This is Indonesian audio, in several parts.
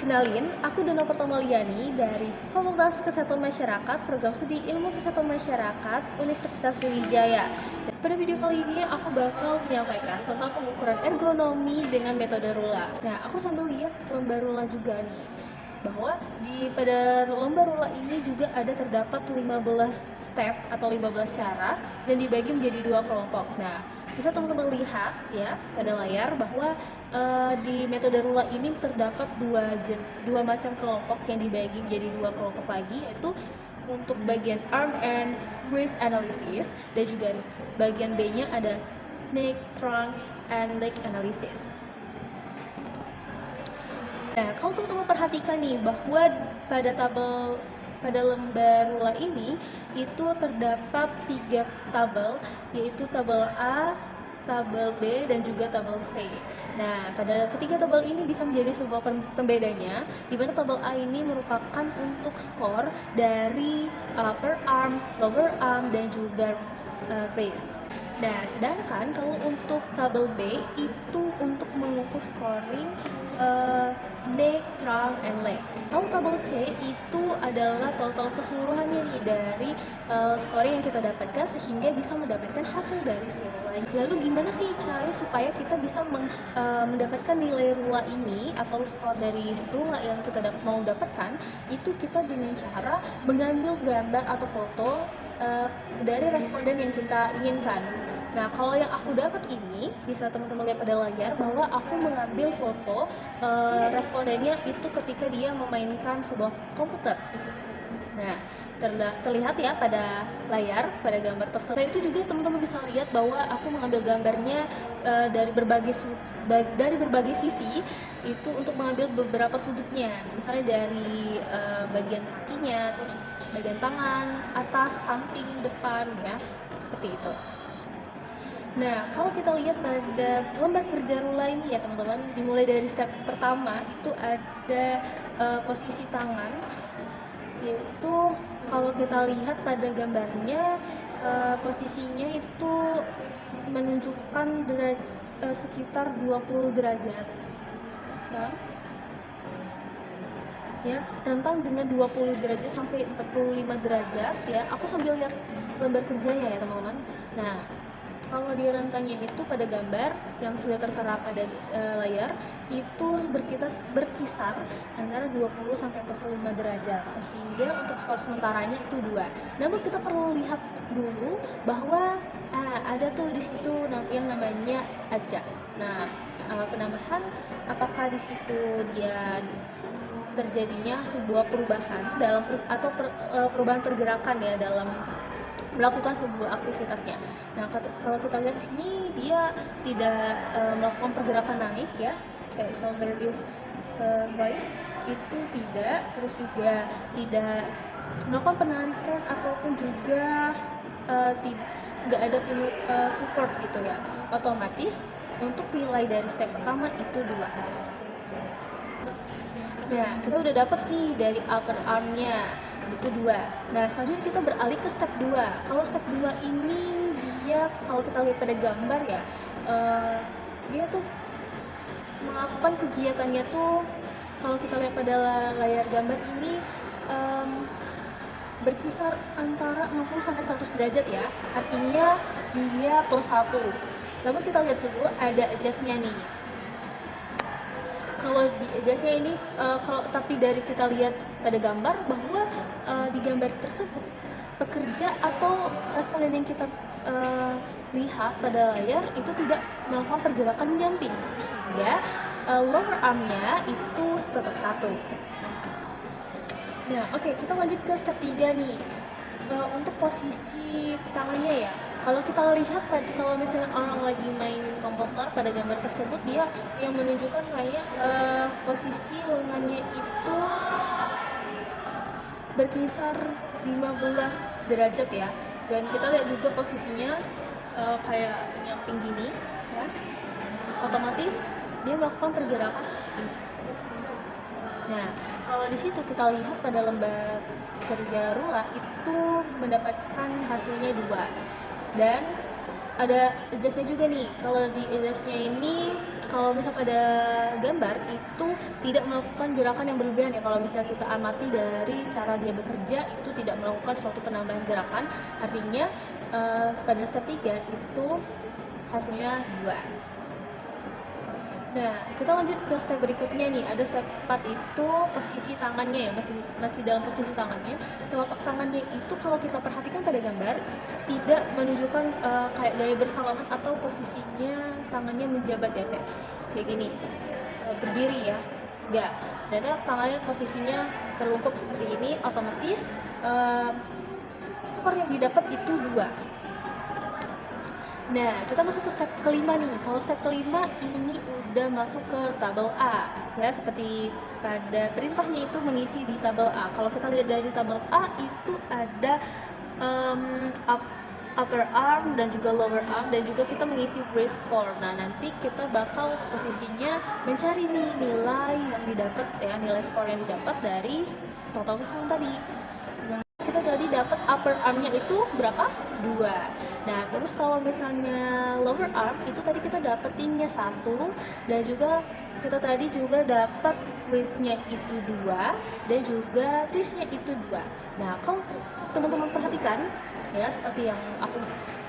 Kenalin, aku Dona Pertamaliani dari Fakultas Kesehatan Masyarakat, Program Studi Ilmu Kesehatan Masyarakat, Universitas Sriwijaya. Pada video kali ini aku bakal menyampaikan tentang pengukuran ergonomi dengan metode Rula. Nah, aku sambil lihat lomba Rula juga nih, bahwa pada lomba Rula ini juga ada terdapat 15 step atau 15 cara dan dibagi menjadi dua kelompok. Nah, bisa teman-teman lihat ya pada layar bahwa di metode Rula ini terdapat dua macam kelompok yang dibagi menjadi dua kelompok lagi, yaitu untuk bagian arm and wrist analysis, dan juga bagian B-nya ada neck, trunk, and leg analysis. Nah, kalau teman-teman perhatikan nih bahwa pada lembar Rula ini itu terdapat 3 tabel, yaitu tabel A, tabel B, dan juga tabel C. Nah, pada ketiga tabel ini bisa menjadi sebuah pembedanya, di mana tabel A ini merupakan untuk skor dari upper arm, lower arm, dan juga raise. Nah, sedangkan kalau untuk tabel B itu untuk mengukur scoring neck, trunk, and leg. Kalau tabel C itu adalah total keseluruhannya nih dari scoring yang kita dapatkan sehingga bisa mendapatkan hasil dari si Rula. Lalu gimana sih caranya supaya kita bisa mendapatkan nilai Rula ini atau skor dari Rula yang kita mau dapatkan? Itu kita dengan cara mengambil gambar atau foto dari responden yang kita inginkan. Nah, kalau yang aku dapat ini, bisa teman-teman lihat pada layar bahwa aku mengambil foto respondennya itu ketika dia memainkan sebuah komputer. Nah, terlihat ya pada layar, pada gambar tersebut. Nah, itu juga teman-teman bisa lihat bahwa aku mengambil gambarnya dari berbagai sisi, itu untuk mengambil beberapa sudutnya. Misalnya dari bagian kakinya, terus bagian tangan, atas, samping, depan, ya, seperti itu. Nah, kalau kita lihat pada lembar kerja Rula ini ya teman-teman, dimulai dari step pertama itu ada posisi tangan, yaitu kalau kita lihat pada gambarnya posisinya itu menunjukkan sekitar 20 derajat. Nah, ya, rentang dengan 20 derajat sampai 45 derajat ya. Aku sambil lihat lembar kerjanya ya teman-teman. Nah, kalau di rentangnya itu pada gambar yang sudah tertera pada layar itu berkisar antara 20 sampai 45 derajat, sehingga untuk skor sementaranya itu 2. Namun kita perlu lihat dulu bahwa ada tuh di situ yang namanya adjust. Nah, penambahan apakah di situ dia terjadinya sebuah perubahan dalam perubahan pergerakan ya dalam melakukan sebuah aktivitasnya. Nah, kalau kita lihat di sini dia tidak melakukan pergerakan naik ya, kayak shoulder is raised itu tidak, terus juga tidak melakukan penarikan ataupun juga nggak ada support gitu ya. Otomatis untuk nilai dari step pertama itu 2. Nah, kita udah dapet nih dari upper arm-nya itu 2. Nah, selanjutnya kita beralih ke step 2. Kalau step 2 ini dia kalau kita lihat pada gambar ya, dia tuh melakukan kegiatannya tuh kalau kita lihat pada layar gambar ini berkisar antara 60 sampai 100 derajat ya. Artinya dia +1. Lalu kita lihat dulu ada adjust-nya nih. Kalau di adjust-nya ini tapi dari kita lihat pada gambar bahwa di gambar tersebut pekerja atau responden yang kita lihat pada layar itu tidak melakukan pergerakan jumping, sehingga lower arm-nya itu tetap 1. Nah, oke, kita lanjut ke step 3 nih. Untuk posisi tangannya ya, kalau kita lihat kalau misalnya orang lagi main komputer pada gambar tersebut, dia yang menunjukkan kayak posisi lengannya itu berkisar 15 derajat ya, dan kita lihat juga posisinya kayak nyamping gini ya, otomatis dia melakukan pergerakan seperti ini. Nah, kalau di situ kita lihat pada lembar kerja Rula itu mendapatkan hasilnya 2, dan ada adjustnya juga nih. Kalau di adjustnya ini, kalau misal pada gambar itu tidak melakukan gerakan yang berlebihan ya. Kalau misalnya kita amati dari cara dia bekerja, itu tidak melakukan suatu penambahan gerakan. Artinya pada step 3 itu hasilnya 2. Nah, kita lanjut ke step berikutnya nih. Ada step 4 itu posisi tangannya ya, masih dalam posisi tangannya. Telapak tangannya itu kalau kita perhatikan pada gambar tidak menunjukkan kayak gaya bersalaman atau posisinya tangannya menjabat ya, kayak gini. Berdiri ya. Enggak. Ternyata tangannya posisinya terlungkup seperti ini, otomatis skor yang didapat itu 2. Nah, kita masuk ke step kelima nih. Kalau step kelima ini udah masuk ke tabel A, ya seperti pada perintahnya itu mengisi di tabel A. Kalau kita lihat dari tabel A itu ada upper arm dan juga lower arm, dan juga kita mengisi wrist score. Nah, nanti kita bakal posisinya mencari nih nilai yang didapat ya, nilai skor yang didapat dari total keseluruhan tadi. Kita tadi dapat upper armnya itu berapa? 2. Nah, terus kalau misalnya lower arm itu tadi kita dapetinnya 1, dan juga kita tadi juga dapat wristnya itu 2, dan juga twistnya itu 2. Nah, kalau teman-teman perhatikan ya, seperti yang aku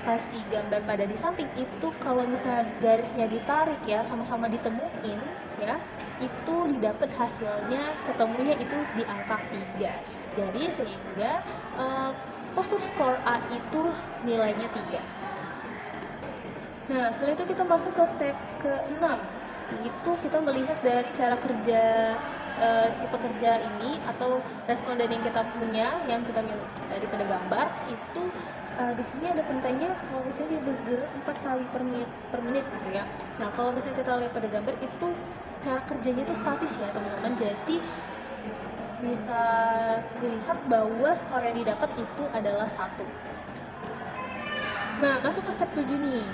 kasih gambar pada di samping itu, kalau misalnya garisnya ditarik ya, sama-sama ditemuin ya, itu didapat hasilnya, ketemunya itu di angka 3. Jadi sehingga postur skor A itu nilainya 3. Nah, setelah itu kita masuk ke step ke-6. Itu kita melihat dari cara kerja si pekerja ini atau responden yang kita punya, yang kita miliki tadi pada gambar itu. Di sini ada perintahnya kalau misalnya dia bergerak 4 kali per menit gitu ya. Nah, kalau misalnya kita lihat pada gambar itu cara kerjanya itu statis ya teman-teman. Jadi bisa dilihat bahwa skor yang didapat itu adalah 1. Nah, masuk ke step 7 nih.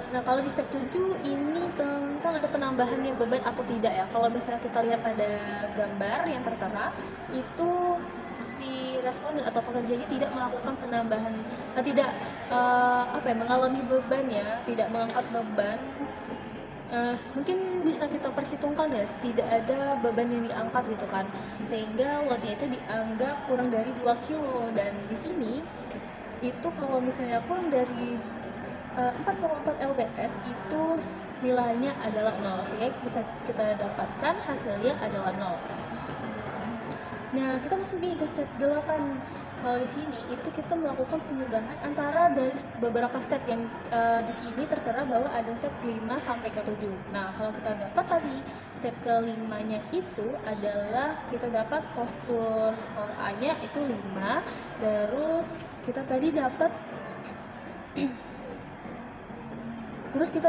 Nah, kalau di step 7 ini tentang ada penambahannya beban atau tidak ya. Kalau misalnya kita lihat pada gambar yang tertera, itu si responden atau pekerjanya tidak melakukan penambahan, mengalami beban ya, tidak mengangkat beban. Mungkin bisa kita perhitungkan ya, tidak ada beban yang diangkat gitu kan, sehingga loadnya itu dianggap kurang dari 2 kilo. Dan di sini itu kalau misalnya kurang dari 4,4 lbs itu nilainya adalah 0, sehingga bisa kita dapatkan hasilnya adalah 0. Nah, kita masuk nih ke step 8. Kalau di sini itu kita melakukan penyudahan antara dari beberapa step yang di sini tertera bahwa ada step 5 sampai ke 7. Nah, kalau kita dapat tadi step ke-5-nya itu adalah kita dapat postur skor A-nya itu 5. Terus kita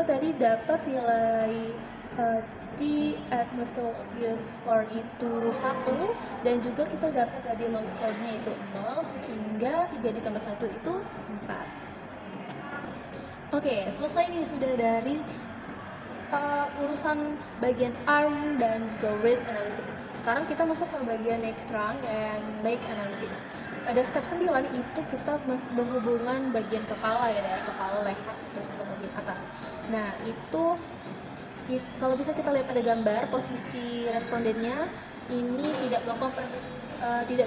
tadi dapat nilai di muscle abuse score itu 1, dan juga kita dapat tadi low score-nya itu 0, sehingga 3 ditambah 1 itu 4. Oke, selesai nih sudah dari urusan bagian arm dan the wrist analysis. Sekarang kita masuk ke bagian neck trunk and leg analysis. Pada step 9 itu kita masih berhubungan bagian kepala ya, dari kepala, leher, terus ke bagian atas. Nah, itu kalau bisa kita lihat pada gambar, posisi respondennya ini tidak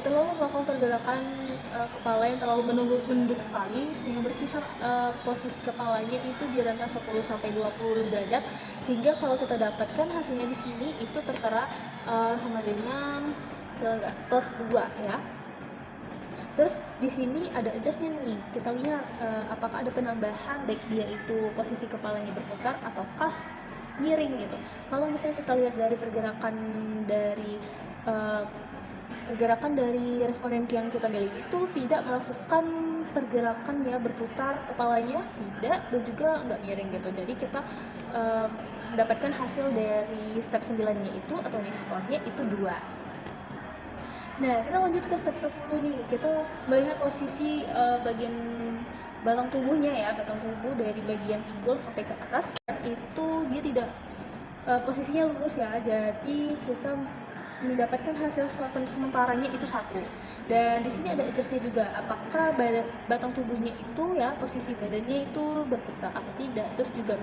terlalu melakukan pergerakan kepala yang terlalu menunduk sekali, sehingga berkisar posisi kepalanya itu di rentang 10 sampai 20 derajat, sehingga kalau kita dapatkan hasilnya di sini itu tertera sama dengan plus 2 ya. Terus di sini ada adjustnya nih, kita lihat apakah ada penambahan, baik dia itu posisi kepalanya berputar ataukah miring gitu. Kalau misalnya kita lihat dari pergerakan dari responden yang kita miliki itu tidak melakukan pergerakan ya berputar kepalanya, tidak, dan juga nggak miring gitu. Jadi kita mendapatkan hasil dari step 9-nya itu atau next score-nya itu 2. Nah, kita lanjut ke step 10 nih. Kita melihat posisi bagian batang tubuhnya ya, batang tubuh dari bagian pinggul sampai ke atas itu dia tidak posisinya lurus ya. Jadi kita mendapatkan hasil skor sementaranya itu 1. Dan di sini ada adjustnya juga, apakah batang tubuhnya itu ya, posisi badannya itu berputar atau tidak, terus juga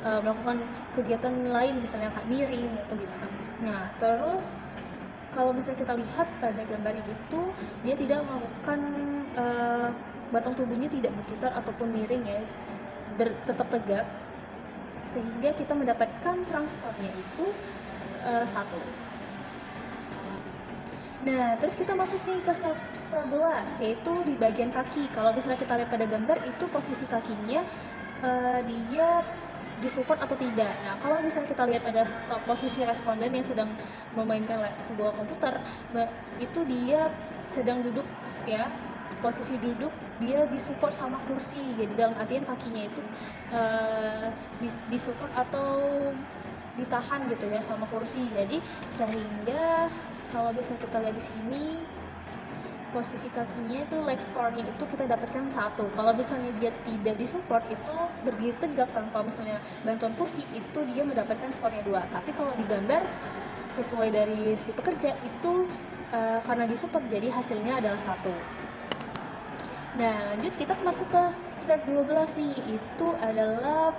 melakukan kegiatan lain misalnya kayak miring atau gimana. Nah, terus kalau misalnya kita lihat pada gambar itu, dia tidak melakukan batang tubuhnya tidak berputar ataupun miring ya, tetap tegak, sehingga kita mendapatkan transkornya itu 1. Nah, terus kita masuk nih ke step 11, yaitu di bagian kaki. Kalau misalnya kita lihat pada gambar itu posisi kakinya dia disupport atau tidak. Nah, kalau misalnya kita lihat pada posisi responden yang sedang memainkan sebuah komputer, itu dia sedang duduk ya, posisi duduk dia disupport sama kursi. Jadi dalam artian kakinya itu disupport atau ditahan gitu ya sama kursi. Jadi sehingga kalau bisa kita lihat di sini posisi kakinya itu leg score-nya itu kita dapatkan 1. Kalau misalnya dia tidak disupport itu berdiri tegak tanpa misalnya bantuan kursi, itu dia mendapatkan skornya 2. Tapi kalau di gambar sesuai dari si pekerja itu karena disupport jadi hasilnya adalah 1. Nah, lanjut kita masuk ke step 12 nih, itu adalah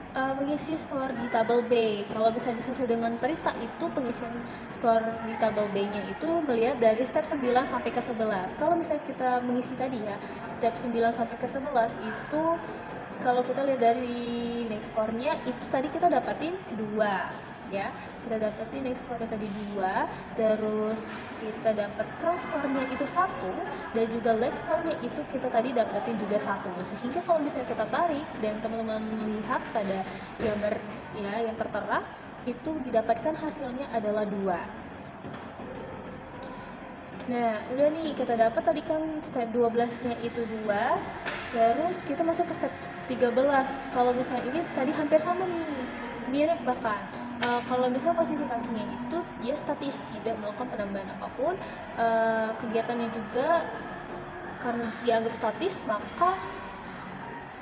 mengisi skor di tabel B. Kalau bisa sesuai dengan perintah itu pengisian skor di tabel B-nya itu melihat dari step 9 sampai ke 11. Kalau misalnya kita mengisi tadi ya, step 9 sampai ke 11 itu kalau kita lihat dari next score-nya itu tadi kita dapatin 2 ya. Kita dapetin next score-nya tadi 2, terus kita dapat cross score-nya itu 1, dan juga leg score-nya itu kita tadi dapetin juga 1. Sehingga kalau misalnya kita tarik dan teman-teman melihat pada gambar ya yang tertera, itu didapatkan hasilnya adalah 2. Nah, udah nih kita dapat tadi kan step 12-nya itu 2. Terus kita masuk ke step 13. Kalau misalnya ini tadi hampir sama nih, mirip bahkan. Kalau misalnya posisi kakinya itu dia statis, tidak melakukan penambahan apapun, kegiatannya juga karena dianggap statis, maka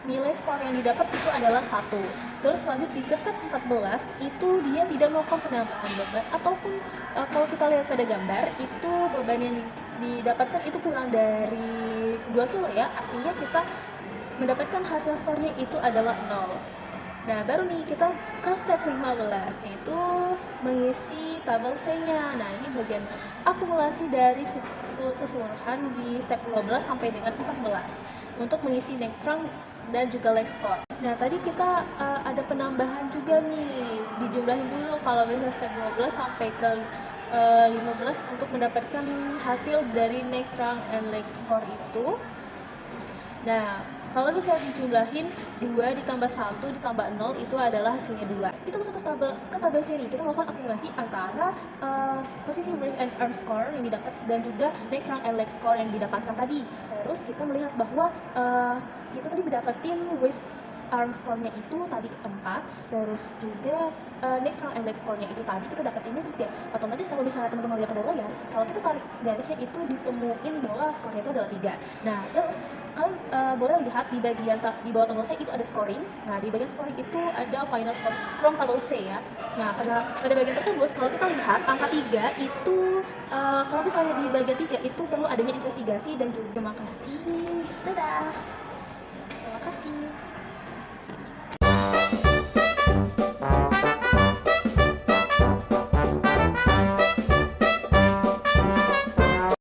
nilai skor yang didapat itu adalah 1. Terus lanjut di step 14 itu dia tidak melakukan penambahan beban, ataupun kalau kita lihat pada gambar itu beban yang didapatkan itu kurang dari 2 kilo ya, artinya kita mendapatkan hasil skornya itu adalah 0. Nah, baru nih kita ke step 15, yaitu mengisi tabel C-nya. Nah, ini bagian akumulasi dari keseluruhan di step 15 sampai dengan 14 untuk mengisi neck trunk dan juga leg score. Nah, tadi kita ada penambahan juga nih, dijumlahin dulu kalau misalnya step 12 sampai ke 15 untuk mendapatkan hasil dari neck trunk and leg score itu. Nah, kalau misalnya dijumlahin 2 ditambah 1 ditambah 0 itu adalah hasilnya 2. Kita masuk ke tabel C nih, kita melakukan akumulasi antara posisi wrist and arm score yang didapat dan juga neck trunk and leg score yang didapatkan tadi. Terus kita melihat bahwa kita tadi mendapatin wrist arm score-nya itu tadi 4, terus juga neck trunk and leg score-nya itu tadi kita dapatinnya 3. Otomatis kalau misalnya teman-teman lihat pada layar, kalau kita tarik garisnya itu ditemuin bahwa skornya itu adalah 3. Nah, terus kalian boleh lihat di bagian di bawah tabel C itu ada scoring. Nah, di bagian scoring itu ada final score from tabel C ya. Nah, pada bagian tersebut kalau kita lihat angka 3 itu kalau misalnya di bagian 3 itu perlu adanya investigasi dan juga terima kasih. Dadah. Terima kasih.